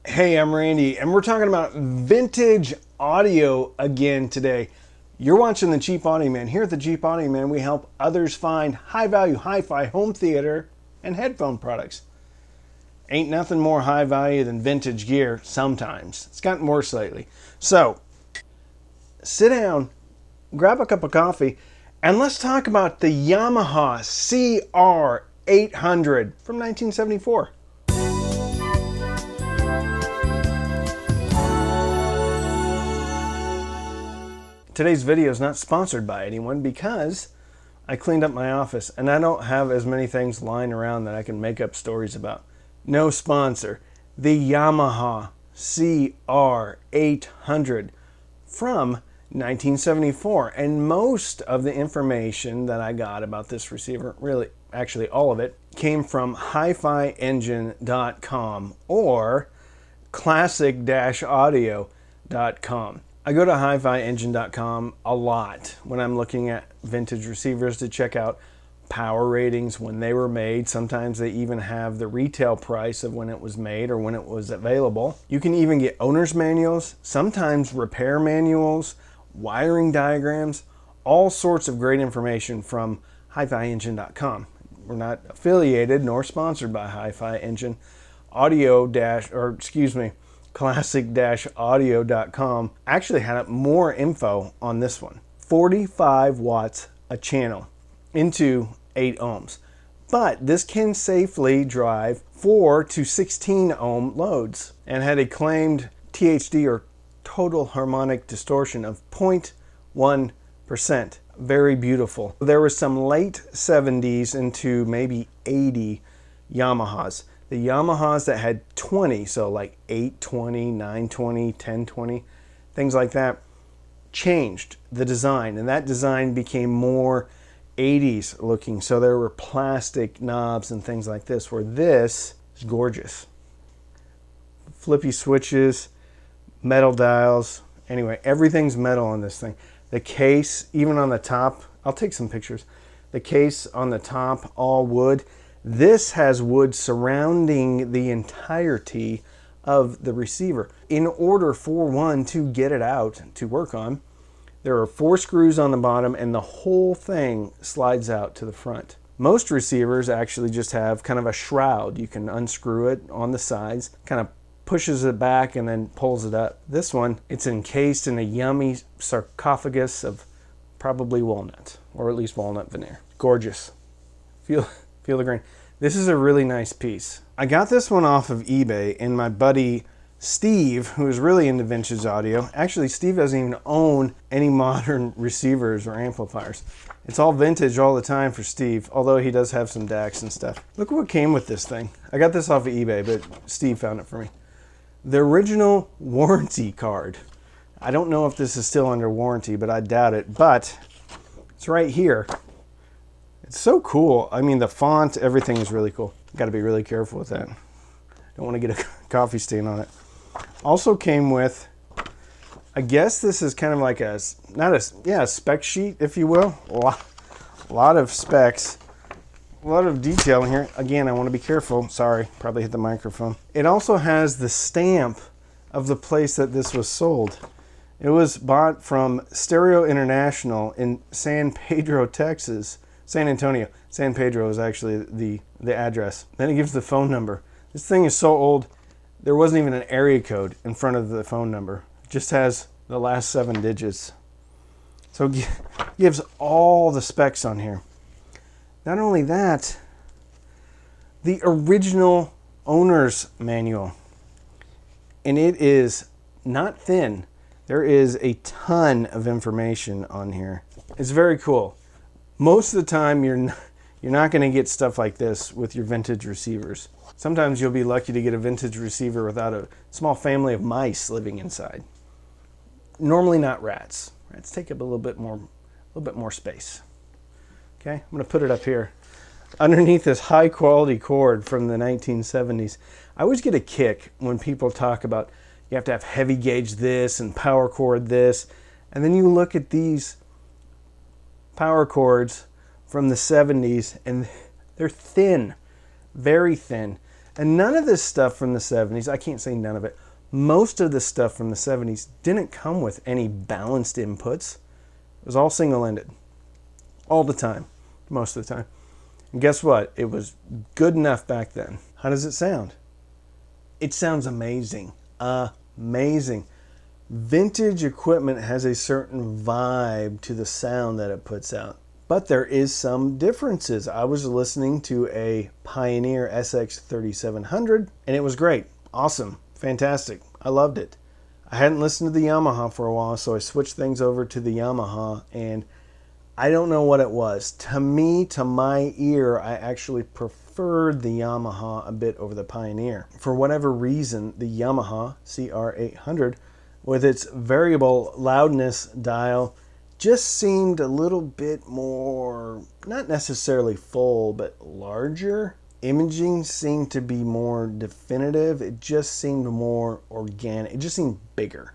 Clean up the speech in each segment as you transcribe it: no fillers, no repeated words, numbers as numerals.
Hey, I'm Randy, and we're talking about vintage audio again today. You're watching the Cheap Audio Man. Here at the Cheap Audio Man, we help others find high-value hi-fi home theater and headphone products. Ain't nothing more high value than vintage gear sometimes. It's gotten worse lately. So, sit down, grab a cup of coffee, and let's talk about the Yamaha CR800 from 1974. Today's video is not sponsored by anyone because I cleaned up my office and I don't have as many things lying around that I can make up stories about. No sponsor. The Yamaha CR800 from 1974. And most of the information that I got about this receiver, really actually all of it, came from hi-fi-engine.com or classic-audio.com. I go to hi-fi-engine.com a lot when I'm looking at vintage receivers to check out power ratings, when they were made. Sometimes they even have the retail price of when it was made or when it was available. You can even get owner's manuals, sometimes repair manuals, wiring diagrams, all sorts of great information from hi-fi-engine.com. We're not affiliated nor sponsored by Hi-Fi Engine. Classic-audio.com actually had more info on this one. 45 watts a channel into 8 ohms. But this can safely drive 4 to 16 ohm loads and had a claimed THD or total harmonic distortion of 0.1%. Very beautiful. There was some late 70s into maybe 80 Yamahas. The Yamahas that had 20, so like 820, 920, 1020, things like that, changed the design. And that design became more 80s looking. So there were plastic knobs and things like this, where this is gorgeous. Flippy switches, metal dials. Anyway, everything's metal on this thing. The case, even on the top, I'll take some pictures. The case on the top, all wood. This has wood surrounding the entirety of the receiver. In order for one to get it out to work on, there are 4 screws on the bottom and the whole thing slides out to the front. Most receivers actually just have kind of a shroud. You can unscrew it on the sides, kind of pushes it back and then pulls it up. This one, it's encased in a yummy sarcophagus of probably walnut, or at least walnut veneer. Gorgeous. Feel the grain. This is a really nice piece. I got this one off of eBay, and my buddy Steve, who is really into vintage audio, actually Steve doesn't even own any modern receivers or amplifiers. It's all vintage all the time for Steve, although he does have some DACs and stuff. Look what came with this thing. I got this off of eBay, but Steve found it for me. The original warranty card. I don't know if this is still under warranty, but I doubt it, but it's right here. It's so cool. I mean, the font, everything is really cool. Got to be really careful with that. Don't want to get a coffee stain on it. Also came with, I guess this is kind of like a spec sheet, if you will. A lot of specs, a lot of detail in here. Again, I want to be careful. Sorry, probably hit the microphone. It also has the stamp of the place that this was sold. It was bought from Stereo International in San Pedro, Texas. San Antonio. San Pedro is actually the address. Then it gives the phone number. This thing is so old, there wasn't even an area code in front of the phone number. It just has the last 7 digits. So it gives all the specs on here. Not only that, the original owner's manual. And it is not thin. There is a ton of information on here. It's very cool. Most of the time, you're not going to get stuff like this with your vintage receivers. Sometimes you'll be lucky to get a vintage receiver without a small family of mice living inside. Normally not rats. Rats take up a little bit more space. Okay, I'm going to put it up here. Underneath this high quality cord from the 1970s. I always get a kick when people talk about you have to have heavy gauge this and power cord this. And then you look at these power cords from the 70s and they're thin, very thin. And none of this stuff from the 70s, I can't say none of it, most of the stuff from the 70s didn't come with any balanced inputs. It was all single-ended. All the time. Most of the time. And guess what? It was good enough back then. How does it sound? It sounds amazing. Amazing. Vintage equipment has a certain vibe to the sound that it puts out. But there is some differences. I was listening to a Pioneer SX3700 and it was great. Awesome. Fantastic. I loved it. I hadn't listened to the Yamaha for a while, so I switched things over to the Yamaha, and I don't know what it was. To me, to my ear, I actually preferred the Yamaha a bit over the Pioneer. For whatever reason, the Yamaha CR800 with its variable loudness dial just seemed a little bit more, not necessarily full, but larger. Imaging seemed to be more definitive. It just seemed more organic. It just seemed bigger.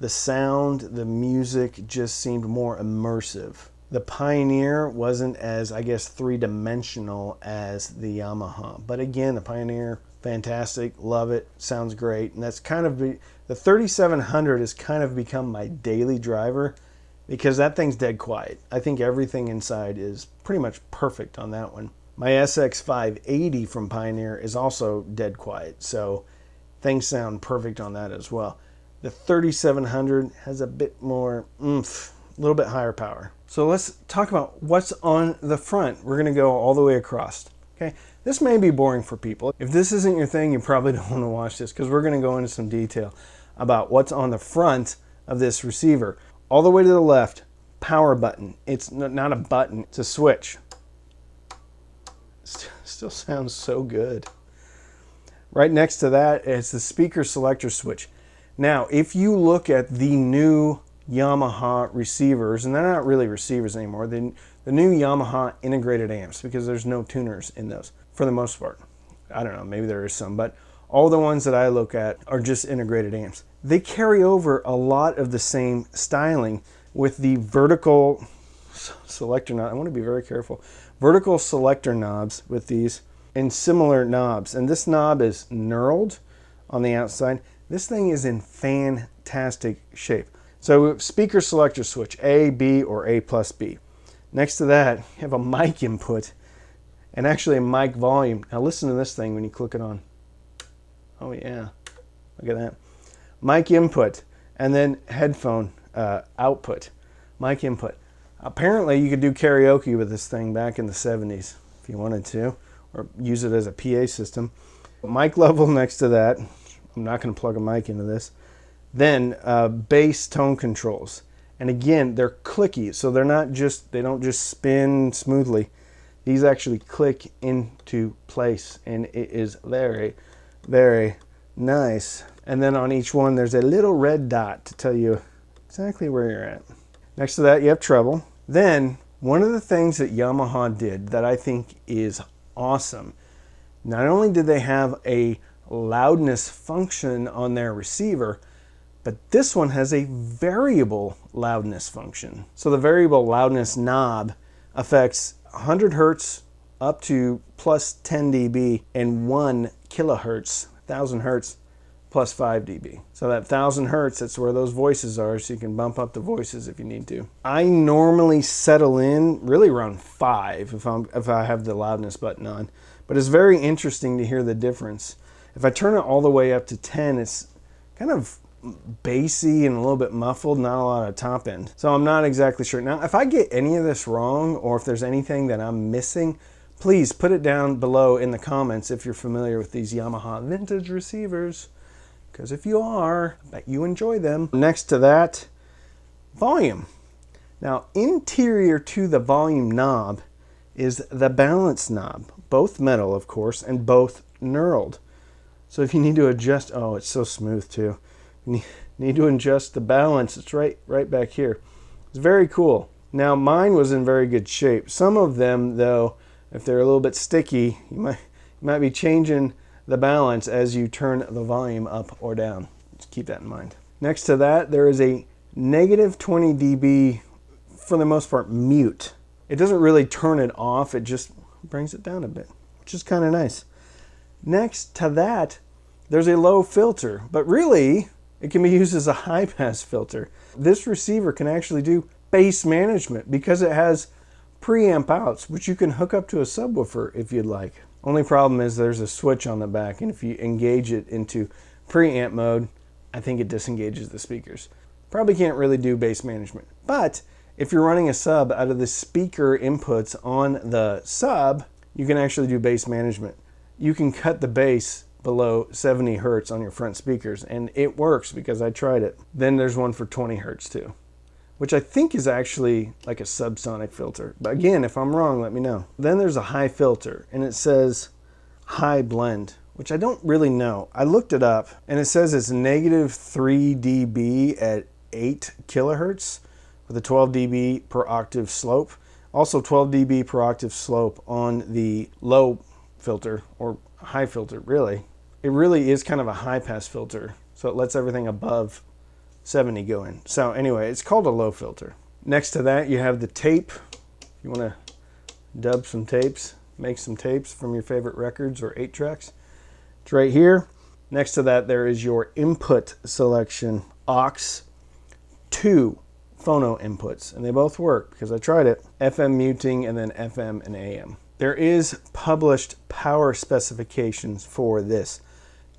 The sound, the music just seemed more immersive. The Pioneer wasn't as, I guess, three-dimensional as the Yamaha. But again, the Pioneer, fantastic, love it, sounds great. And that's kind of, the 3700 has kind of become my daily driver because that thing's dead quiet. I think everything inside is pretty much perfect on that one. My SX580 from Pioneer is also dead quiet, so things sound perfect on that as well. The 3700 has a bit more oomph, a little bit higher power. So let's talk about what's on the front. We're going to go all the way across. Okay, this may be boring for people. If this isn't your thing, you probably don't want to watch this because we're going to go into some detail about what's on the front of this receiver. All the way to the left, power button. It's not a button, it's a switch. Still sounds so good. Right next to that is the speaker selector switch. Now, if you look at the new Yamaha receivers, and they're not really receivers anymore, the new Yamaha integrated amps, because there's no tuners in those for the most part. I don't know, maybe there is some, but all the ones that I look at are just integrated amps. They carry over a lot of the same styling with the vertical selector knob. I want to be very careful. Vertical selector knobs with these and similar knobs. And this knob is knurled on the outside. This thing is in fantastic shape. So speaker selector switch, A, B, or A plus B. Next to that, you have a mic input and actually a mic volume. Now listen to this thing when you click it on. Oh yeah, look at that. Mic input and then headphone output. Mic input. Apparently you could do karaoke with this thing back in the 70s if you wanted to, or use it as a PA system. Mic level next to that. I'm not going to plug a mic into this. Then bass tone controls. And again, they're clicky, so they don't just spin smoothly. These actually click into place, and it is very, very nice. And then on each one, there's a little red dot to tell you exactly where you're at. Next to that, you have treble. Then, one of the things that Yamaha did that I think is awesome, not only did they have a loudness function on their receiver, but this one has a variable loudness function. So the variable loudness knob affects 100 hertz up to plus 10 dB and 1 kilohertz, 1000 hertz plus 5 dB. So that 1000 hertz, that's where those voices are, so you can bump up the voices if you need to. I normally settle in really around 5 if I have the loudness button on, but it's very interesting to hear the difference. If I turn it all the way up to 10, it's kind of bassy and a little bit muffled, not a lot of top end. So I'm not exactly sure. Now, if I get any of this wrong, or if there's anything that I'm missing, please put it down below in the comments if you're familiar with these Yamaha vintage receivers, because if you are, I bet you enjoy them. Next to that, volume. Now, interior to the volume knob is the balance knob, both metal, of course, and both knurled. So if you need to adjust, oh, it's so smooth too. You need to adjust the balance. It's right back here. It's very cool. Now, mine was in very good shape. Some of them, though, if they're a little bit sticky, you might be changing the balance as you turn the volume up or down. Just keep that in mind. Next to that, there is a negative 20 dB, for the most part, mute. It doesn't really turn it off. It just brings it down a bit, which is kind of nice. Next to that, there's a low filter, but really it can be used as a high pass filter. This receiver can actually do bass management because it has preamp outs, which you can hook up to a subwoofer if you'd like. Only problem is there's a switch on the back, and if you engage it into preamp mode, I think it disengages the speakers. Probably can't really do bass management. But if you're running a sub out of the speaker inputs on the sub, you can actually do bass management. You can cut the bass below 70 hertz on your front speakers, and it works because I tried it. Then there's one for 20 hertz too, which I think is actually like a subsonic filter. But again, if I'm wrong, let me know. Then there's a high filter, and it says high blend, which I don't really know. I looked it up, and it says it's negative 3 dB at 8 kilohertz with a 12 dB per octave slope. Also 12 dB per octave slope on the low filter, or high filter, really. It really is kind of a high pass filter, so it lets everything above 70 go in. So anyway, it's called a low filter. Next to that, you have the tape. If you want to dub some tapes, make some tapes from your favorite records or 8-tracks. It's right here. Next to that, there is your input selection, aux, 2 phono inputs, and they both work because I tried it. FM muting and then FM and AM. There is published power specifications for this.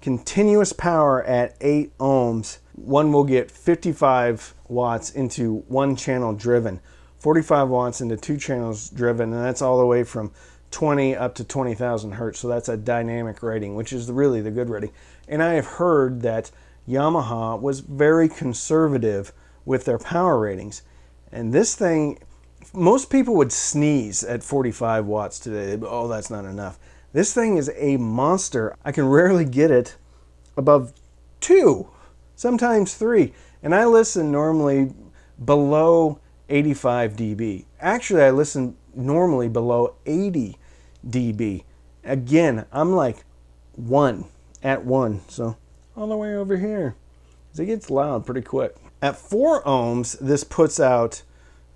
Continuous power at 8 ohms, one will get 55 watts into one channel driven, 45 watts into 2 channels driven, and that's all the way from 20 up to 20,000 hertz. So that's a dynamic rating, which is really the good rating. And I have heard that Yamaha was very conservative with their power ratings. And this thing, most people would sneeze at 45 watts today. Oh, that's not enough. This thing is a monster. I can rarely get it above 2, sometimes 3. And I listen normally below 85 dB. Actually, I listen normally below 80 dB. Again, I'm like 1 at 1. So all the way over here. It gets loud pretty quick. At 4 ohms, this puts out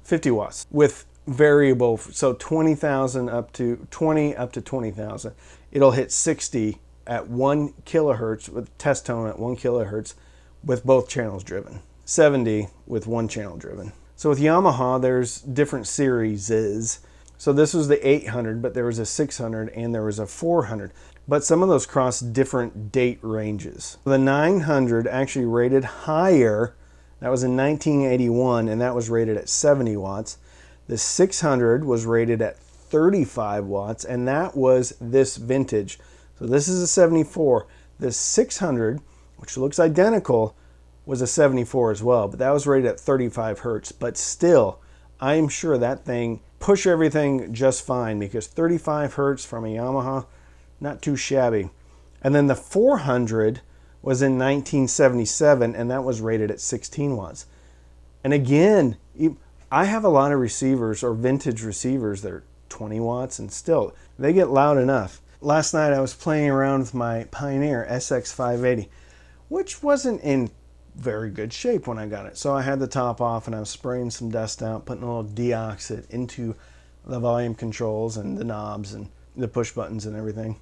50 watts with variable, so 20,000 up to 20 up to 20,000. It'll hit 60 at 1 kilohertz with test tone at 1 kilohertz with both channels driven. 70 with one channel driven. So with Yamaha, there's different series. So this was the 800, but there was a 600 and there was a 400. But some of those cross different date ranges. The 900 actually rated higher. That was in 1981, and that was rated at 70 watts. The 600 was rated at 35 watts, and that was this vintage. So this is a 74. The 600, which looks identical, was a 74 as well, but that was rated at 35 hertz. But still, I'm sure that thing pushed everything just fine because 35 hertz from a Yamaha, not too shabby. And then the 400 was in 1977, and that was rated at 16 watts. And again, I have a lot of receivers or vintage receivers that are 20 watts, and still, they get loud enough. Last night I was playing around with my Pioneer SX580, which wasn't in very good shape when I got it. So I had the top off, and I was spraying some dust out, putting a little DACs into the volume controls and the knobs and the push buttons and everything.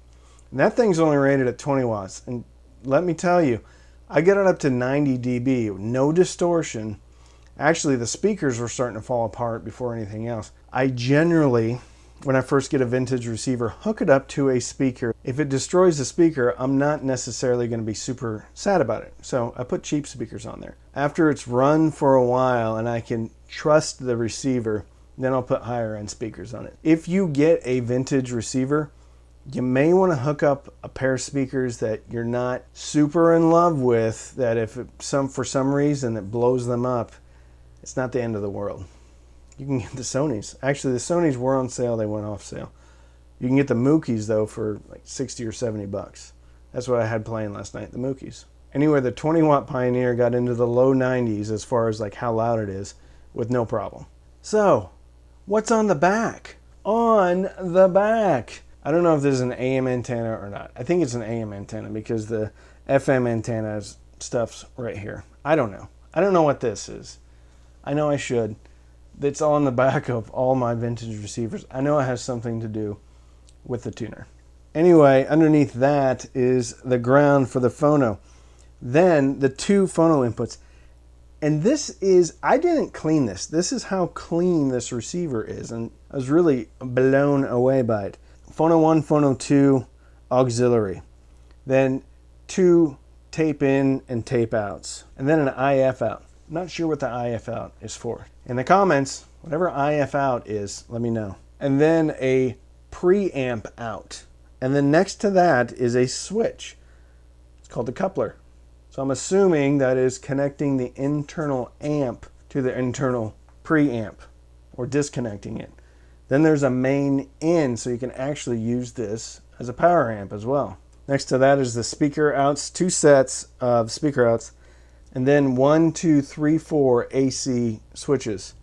And that thing's only rated at 20 watts. And let me tell you, I get it up to 90 dB, no distortion. Actually, the speakers were starting to fall apart before anything else. I generally, when I first get a vintage receiver, hook it up to a speaker. If it destroys the speaker, I'm not necessarily going to be super sad about it. So I put cheap speakers on there. After it's run for a while and I can trust the receiver, then I'll put higher end speakers on it. If you get a vintage receiver, you may want to hook up a pair of speakers that you're not super in love with, that if for some reason it blows them up, it's not the end of the world. You can get the Sonys. Actually, the Sonys were on sale. They went off sale. You can get the Mookies, though, for like 60 or 70 bucks. That's what I had playing last night, the Mookies. Anyway, the 20-watt Pioneer got into the low 90s as far as like how loud it is with no problem. So, what's on the back? On the back. I don't know if this is an AM antenna or not. I think it's an AM antenna because the FM antenna stuff's right here. I don't know. I don't know what this is. I know I should. It's on the back of all my vintage receivers. I know it has something to do with the tuner. Anyway, underneath that is the ground for the phono. Then the two phono inputs. And this is, I didn't clean this. This is how clean this receiver is. And I was really blown away by it. Phono 1, Phono 2, auxiliary. Then two tape in and tape outs. And then an IF out. Not sure what the IF out is for. In the comments, whatever IF out is, let me know. And then a preamp out. And then next to that is a switch. It's called the coupler. So I'm assuming that is connecting the internal amp to the internal preamp, or disconnecting it. Then there's a main in, so you can actually use this as a power amp as well. Next to that is the speaker outs, two sets of speaker outs, and then 1, 2, 3, 4 AC switches.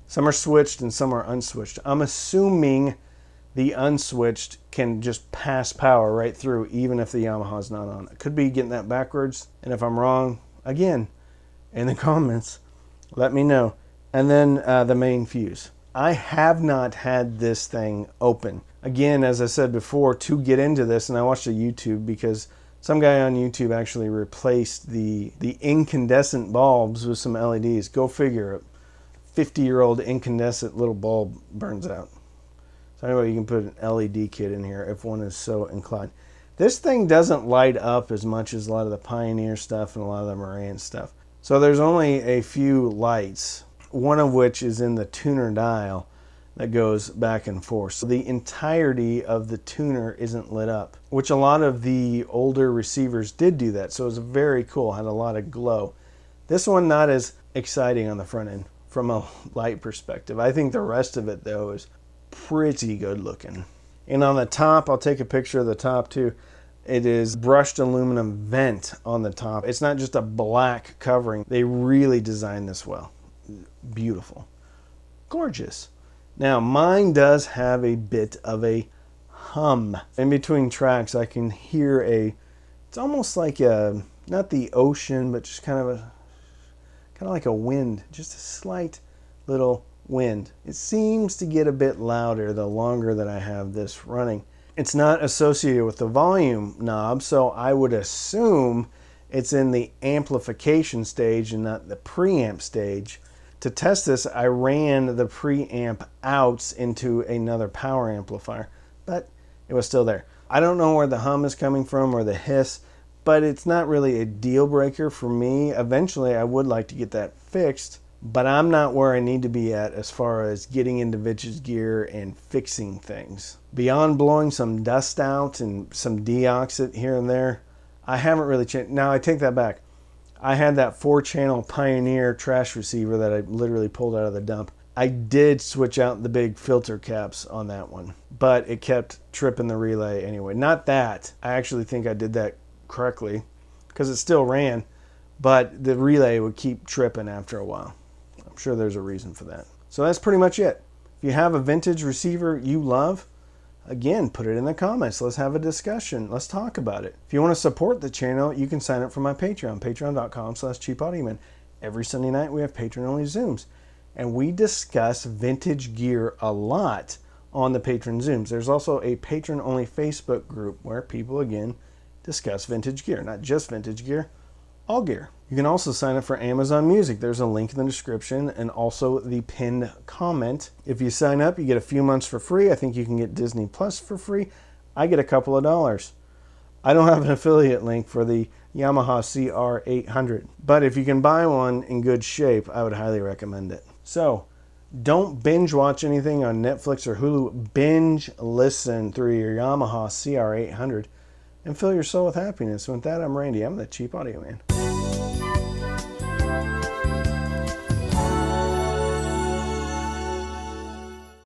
Some are switched and some are unswitched. I'm assuming the unswitched can just pass power right through even if the Yamaha's not on. I could be getting that backwards, and if I'm wrong, again, in the comments, let me know. And then the main fuse. I have not had this thing open. Again, as I said before, to get into this, and I watched a YouTube because some guy on YouTube actually replaced the incandescent bulbs with some LEDs. Go figure, a 50-year-old incandescent little bulb burns out. So anyway, you can put an LED kit in here if one is so inclined. This thing doesn't light up as much as a lot of the Pioneer stuff and a lot of the Marantz stuff. So there's only a few lights, one of which is in the tuner dial that goes back and forth. So the entirety of the tuner isn't lit up, which a lot of the older receivers did do that. So it was very cool, had a lot of glow. This one not as exciting on the front end from a light perspective. I think the rest of it though is pretty good looking. And on the top, I'll take a picture of the top too. It is brushed aluminum vent on the top. It's not just a black covering. They really designed this well. Beautiful. Gorgeous. Now mine does have a bit of a hum. In between tracks I can hear it's almost like a, not the ocean, but just kind of like a wind, just a slight little wind. It seems to get a bit louder the longer that I have this running. It's not associated with the volume knob, so I would assume it's in the amplification stage and not the preamp stage. To test this, I ran the preamp outs into another power amplifier, but it was still there. I don't know where the hum is coming from or the hiss, but it's not really a deal breaker for me. Eventually, I would like to get that fixed, but I'm not where I need to be at as far as getting into vintage gear and fixing things. Beyond blowing some dust out and some DACs here and there, I haven't really changed. Now, I take that back. I had that 4-channel Pioneer trash receiver that I literally pulled out of the dump. I did switch out the big filter caps on that one, but it kept tripping the relay anyway. Not that. I actually think I did that correctly because it still ran, but the relay would keep tripping after a while. I'm sure there's a reason for that. So that's pretty much it. If you have a vintage receiver you love, again, put it in the comments. Let's have a discussion. Let's talk about it. If you want to support the channel, you can sign up for my Patreon, patreon.com/cheapaudioman. Every Sunday night we have patron-only Zooms, and we discuss vintage gear a lot on the patron Zooms. There's also a patron-only Facebook group where people, again, discuss vintage gear. Not just vintage gear, all gear. You can also sign up for Amazon Music. There's a link in the description and also the pinned comment. If you sign up, you get a few months for free. I think you can get Disney Plus for free. I get a couple of dollars. I don't have an affiliate link for the Yamaha CR800, but if you can buy one in good shape, I would highly recommend it. So, don't binge watch anything on Netflix or Hulu. Binge listen through your Yamaha CR800 and fill your soul with happiness. With that, I'm Randy. I'm the Cheap Audio Man.